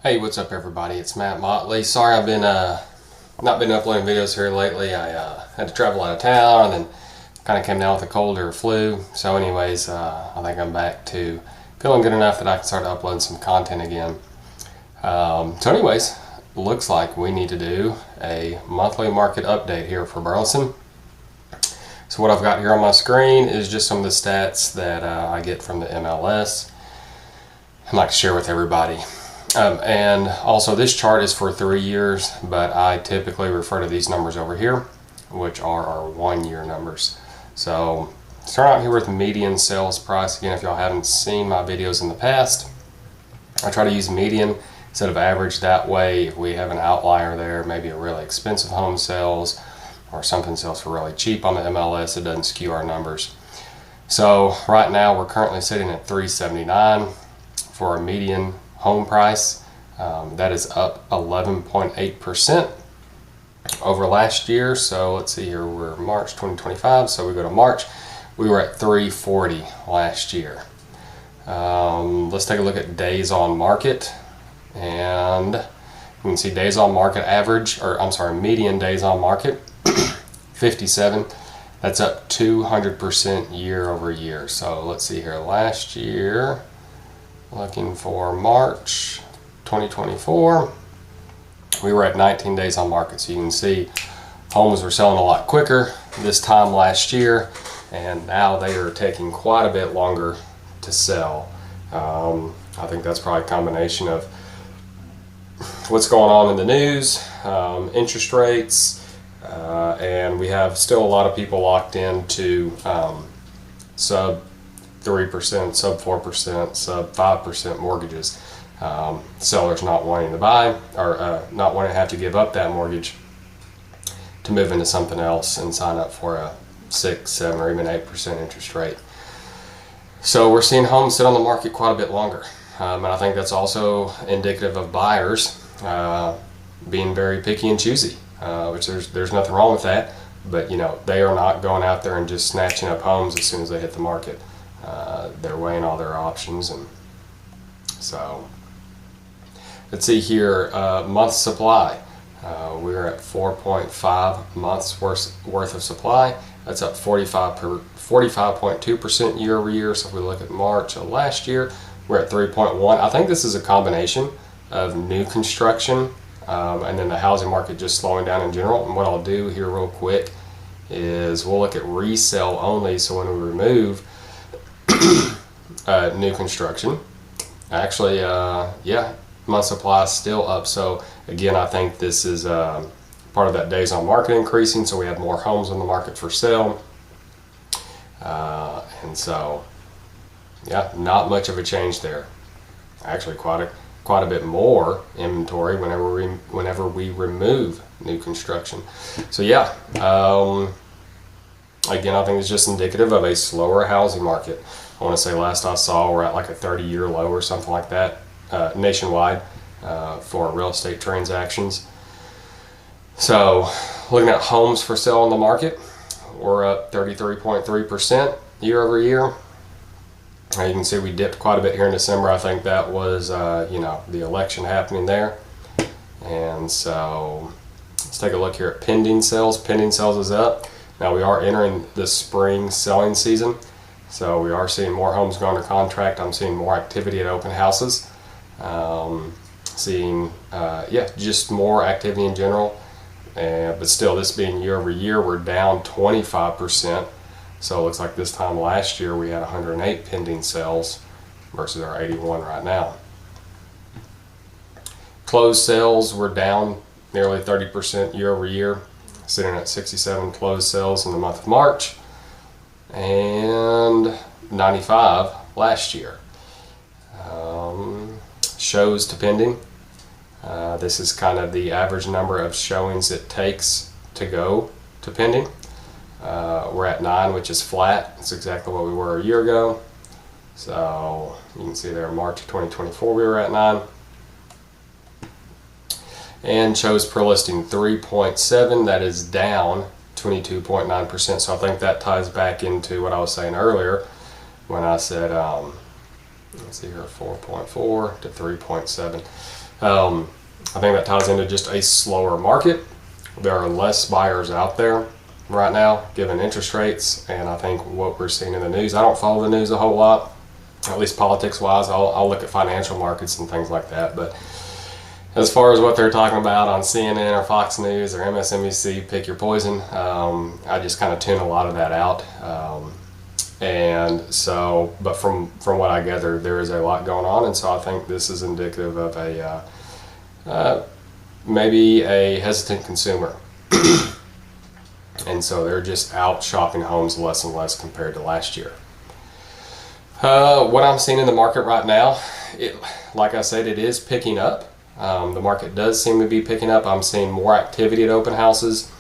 Hey, what's up everybody? It's Matt Motley. Sorry I've been not been uploading videos here lately. I had to travel out of town and then kind of came down with a cold or a flu. So anyways, I think I'm back to feeling good enough that I can start uploading some content again. So anyways, looks like we need to do a monthly market update here for Burleson. So what I've got here on my screen is just some of the stats that I get from the MLS. I'd like to share with everybody. And also this chart is for 3 years, but I typically refer to these numbers over here, which are our 1-year numbers. So start out here with median sales price. Again, if y'all haven't seen my videos in the past, I try to use median instead of average. That way, if we have an outlier there, maybe a really expensive home sells or something sells for really cheap on the MLS, it doesn't skew our numbers. So right now we're currently sitting at $379 for a median home price. That is up 11.8% over last year. So let's see here, we're March 2025, so we go to March, we were at $340 last year. Let's take a look at days on market, and you can see days on market average, or I'm sorry, median days on market 57. That's up 200% year over year. So let's see here, last year, looking for March 2024, we were at 19 days on market. So you can see homes were selling a lot quicker this time last year, and now they are taking quite a bit longer to sell. I think that's probably a combination of what's going on in the news, interest rates, and we have still a lot of people locked into sub 3%, sub 4%, sub 5% mortgages. Sellers not wanting to buy, or not wanting to have to give up that mortgage to move into something else and sign up for a 6, 7, or even 8% interest rate. So we're seeing homes sit on the market quite a bit longer. And I think that's also indicative of buyers being very picky and choosy, which there's nothing wrong with that. But you know, they are not going out there and just snatching up homes as soon as they hit the market. They're weighing all their options. And so let's see here, month supply. We're at 4.5 months worth of supply. That's up 45.2% year over year. So if we look at March of last year, we're at 3.1. I think this is a combination of new construction and then the housing market just slowing down in general. And what I'll do here real quick is we'll look at resale only. So when we remove new construction, actually, yeah, month supply is still up. So again, I think this is part of that days on market increasing, so we have more homes on the market for sale. And so, yeah, not much of a change there. Actually, quite a bit more inventory whenever we remove new construction. So yeah, again, I think it's just indicative of a slower housing market. I want to say last I saw we're at like a 30-year low or something like that nationwide for real estate transactions. So looking at homes for sale on the market, we're up 33.3% year over year. You can see we dipped quite a bit here in December. I think that was you know, the election happening there. And so let's take a look here at pending sales. Pending sales is up. Now we are entering the spring selling season, so we are seeing more homes go under contract. I'm seeing more activity at open houses. Seeing yeah, just more activity in general. But still, this being year over year, we're down 25%. So it looks like this time last year we had 108 pending sales versus our 81 right now. Closed sales were down nearly 30% year over year, sitting at 67 closed sales in the month of March and 95 last year. Shows to pending. This is kind of the average number of showings it takes to go to pending. We're at 9, which is flat. It's exactly what we were a year ago. So you can see there, March of 2024, we were at 9. And shows per listing 3.7. That is down 22.9%. So I think that ties back into what I was saying earlier when I said let's see here, 4.4 to 3.7. I think that ties into just a slower market. There are less buyers out there right now, given interest rates, and I think what we're seeing in the news. I don't follow the news a whole lot, at least politics-wise. I'll look at financial markets and things like that, but as far as what they're talking about on CNN or Fox News or MSNBC, pick your poison. I just kind of tune a lot of that out. And so, but from what I gather, there is a lot going on, and so I think this is indicative of a maybe a hesitant consumer. And so they're just out shopping homes less and less compared to last year. What I'm seeing in the market right now, like I said, it is picking up. The market does seem to be picking up. I'm seeing more activity at open houses.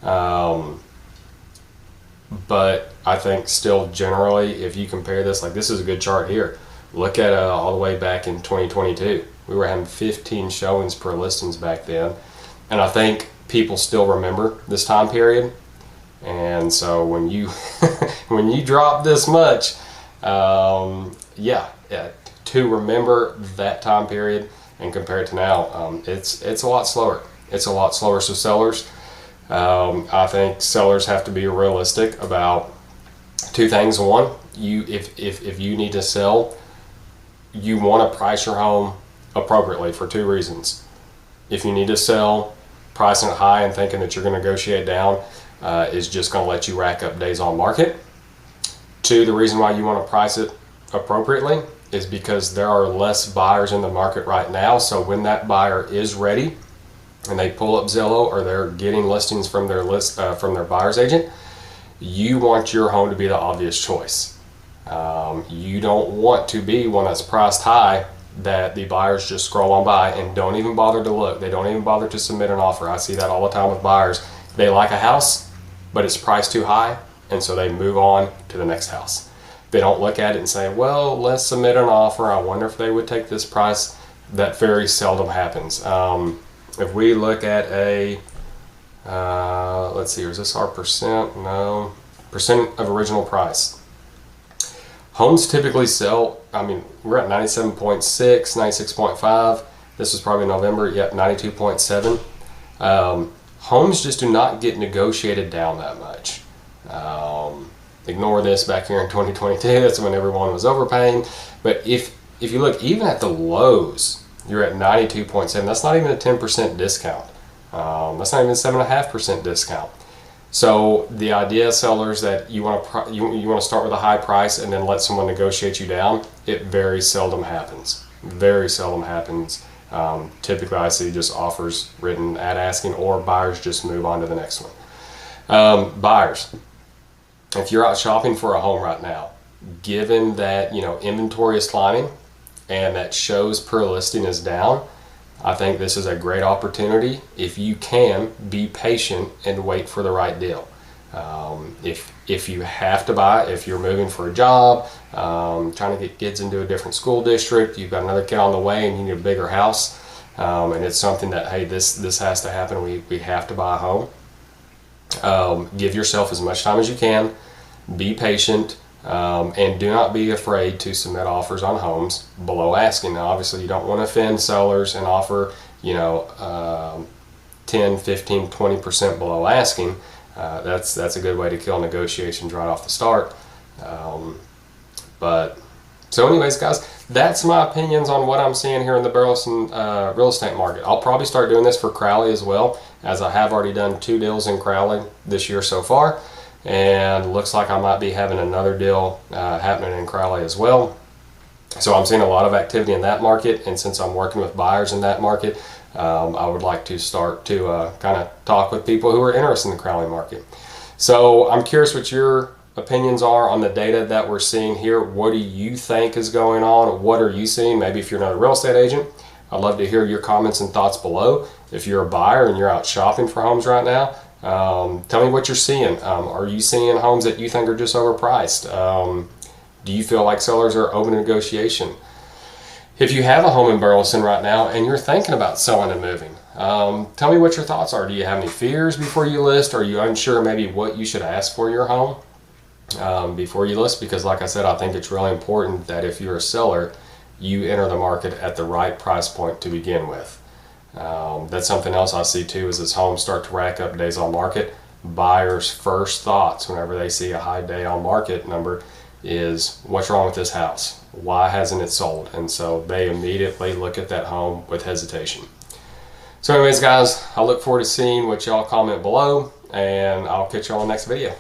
But I think still generally, if you compare this, like this is a good chart here. Look at all the way back in 2022. We were having 15 showings per listings back then. And I think people still remember this time period. And so when you when you drop this much, to remember that time period and compare it to now, it's a lot slower. It's a lot slower. So sellers, I think sellers have to be realistic about two things. One, if you need to sell, you want to price your home appropriately for two reasons. If you need to sell, pricing it high and thinking that you're going to negotiate down is just going to let you rack up days on market. Two, the reason why you want to price it appropriately is because there are less buyers in the market right now. So when that buyer is ready and they pull up Zillow or they're getting listings from their from their buyer's agent, you want your home to be the obvious choice. You don't want to be one that's priced high that the buyers just scroll on by and don't even bother to look. They don't even bother to submit an offer. I see that all the time with buyers. They like a house, but it's priced too high, and so they move on to the next house. They don't look at it and say, well, let's submit an offer. I wonder if they would take this price. That very seldom happens. If we look at a, let's see, is this our percent? No. Percent of original price. Homes typically sell, I mean, we're at 97.6, 96.5. This was probably November, yep, 92.7. Homes just do not get negotiated down that much. Ignore this back here in 2022, that's when everyone was overpaying. But if you look even at the lows, you're at 92.7. That's not even a 10% discount. That's not even a 7.5% discount. So the idea, sellers, that you want to start with a high price and then let someone negotiate you down, it very seldom happens. Very seldom happens. Typically, I see just offers written at asking, or buyers just move on to the next one. Buyers, if you're out shopping for a home right now, given that inventory is climbing and that shows per listing is down, I think this is a great opportunity. If you can, be patient and wait for the right deal. If you have to buy, if you're moving for a job, trying to get kids into a different school district, you've got another kid on the way and you need a bigger house, and it's something that, hey, this has to happen, we have to buy a home. Give yourself as much time as you can, be patient, and do not be afraid to submit offers on homes below asking. Now, obviously, you don't want to offend sellers and offer 10, 15, 20% below asking. That's a good way to kill negotiations right off the start. So anyways, guys, that's my opinions on what I'm seeing here in the Burleson real estate market. I'll probably start doing this for Crowley as well, as I have already done 2 deals in Crowley this year so far, and looks like I might be having another deal happening in Crowley as well. So I'm seeing a lot of activity in that market, and since I'm working with buyers in that market, I would like to start to kind of talk with people who are interested in the Crowley market. So I'm curious what your opinions are on the data that we're seeing here. What do you think is going on? What are you seeing? Maybe if you're not a real estate agent, I'd love to hear your comments and thoughts below. If you're a buyer and you're out shopping for homes right now, tell me what you're seeing. Are you seeing homes that you think are just overpriced? Do you feel like sellers are open to negotiation? If you have a home in Burleson right now and you're thinking about selling and moving, tell me what your thoughts are. Do you have any fears before you list? Are you unsure maybe what you should ask for your home before you list? Because like I said, I think it's really important that if you're a seller, you enter the market at the right price point to begin with. That's something else I see too, is as homes start to rack up days on market, buyers' first thoughts whenever they see a high day on market number is, what's wrong with this house? Why hasn't it sold? And so they immediately look at that home with hesitation. So anyways, guys, I look forward to seeing what y'all comment below, and I'll catch y'all in the next video.